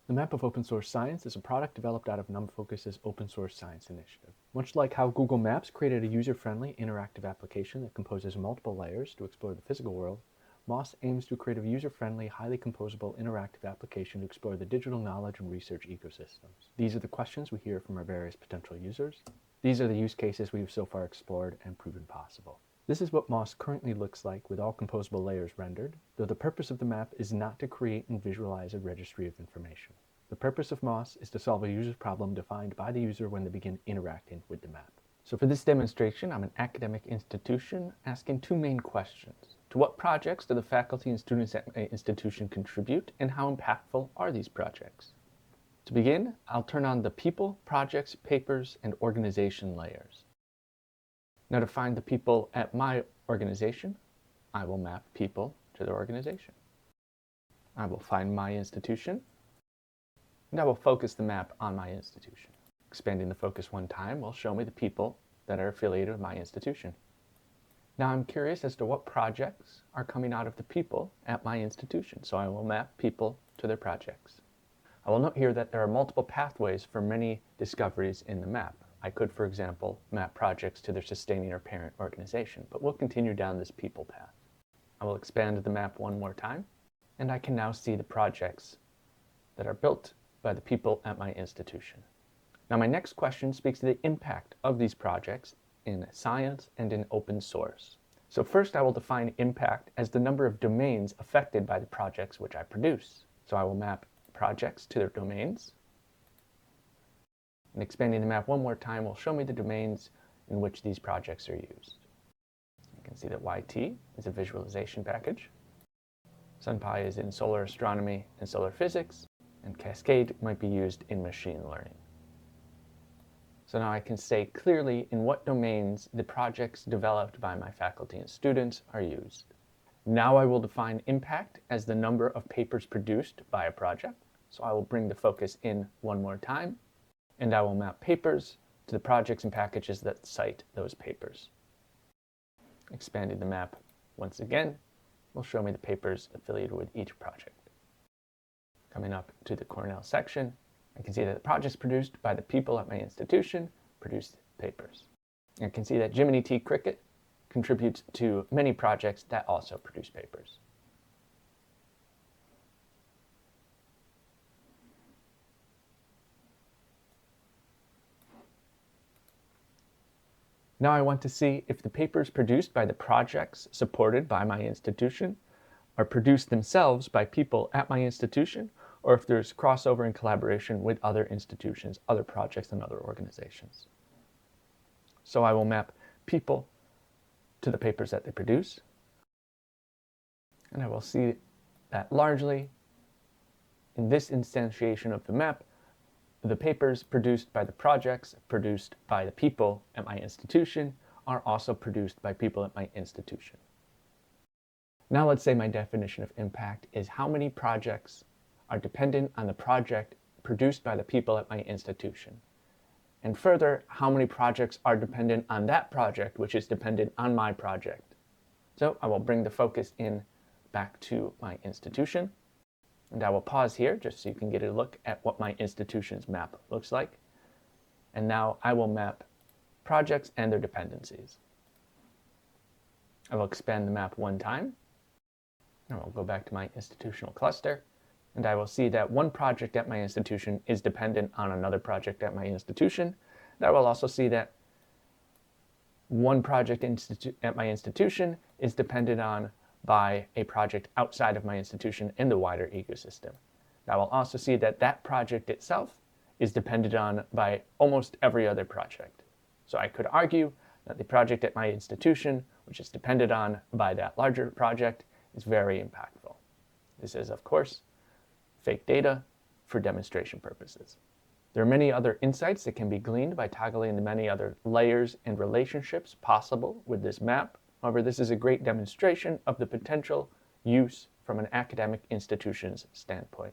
The Map of Open Source Science is a product developed out of NumFocus's Open Source Science Initiative. Much like how Google Maps created a user-friendly, interactive application that composes multiple layers to explore the physical world, MOS aims to create a user-friendly, highly composable, interactive application to explore the digital knowledge and research ecosystems. These are the questions we hear from our various potential users. These are the use cases we've so far explored and proven possible. This is what MOS currently looks like with all composable layers rendered, though the purpose of the map is not to create and visualize a registry of information. The purpose of MOS is to solve a user problem defined by the user when they begin interacting with the map. So for this demonstration, I'm an academic institution asking two main questions. To what projects do the faculty and students at my institution contribute, and how impactful are these projects? To begin, I'll turn on the people, projects, papers, and organization layers. Now to find the people at my organization, I will map people to their organization. I will find my institution, and I will focus the map on my institution. Expanding the focus one time will show me the people that are affiliated with my institution. Now I'm curious as to what projects are coming out of the people at my institution, so I will map people to their projects. I will note here that there are multiple pathways for many discoveries in the map. I could, for example, map projects to their sustaining or parent organization, but we'll continue down this people path. I will expand the map one more time, and I can now see the projects that are built by the people at my institution. Now my next question speaks to the impact of these projects in science and in open source. So first I will define impact as the number of domains affected by the projects which I produce. So I will map projects to their domains. And expanding the map one more time will show me the domains in which these projects are used. You can see that YT is a visualization package. SunPy is in solar astronomy and solar physics, and Cascade might be used in machine learning. So now I can say clearly in what domains the projects developed by my faculty and students are used. Now I will define impact as the number of papers produced by a project. So I will bring the focus in one more time, and I will map papers to the projects and packages that cite those papers. Expanding the map once again will show me the papers affiliated with each project. Coming up to the Cornell section, I can see that the projects produced by the people at my institution produced papers. I can see that Jiminy T. Cricket contributes to many projects that also produce papers. Now I want to see if the papers produced by the projects supported by my institution are produced themselves by people at my institution, or if there's crossover and collaboration with other institutions, other projects, and other organizations. So I will map people to the papers that they produce, and I will see that largely in this instantiation of the map, the papers produced by the projects produced by the people at my institution are also produced by people at my institution. Now let's say my definition of impact is how many projects are dependent on the project produced by the people at my institution. And further, how many projects are dependent on that project, which is dependent on my project. So I will bring the focus in back to my institution. And I will pause here just so you can get a look at what my institution's map looks like. And now I will map projects and their dependencies. I will expand the map one time. And I'll go back to my institutional cluster. And I will see that one project at my institution is dependent on another project at my institution. And I will also see that one project at my institution is dependent on by a project outside of my institution in the wider ecosystem. I will also see that that project itself is dependent on by almost every other project. So I could argue that the project at my institution, which is dependent on by that larger project, is very impactful. This is, of course, fake data for demonstration purposes. There are many other insights that can be gleaned by toggling the many other layers and relationships possible with this map. However, this is a great demonstration of the potential use from an academic institution's standpoint.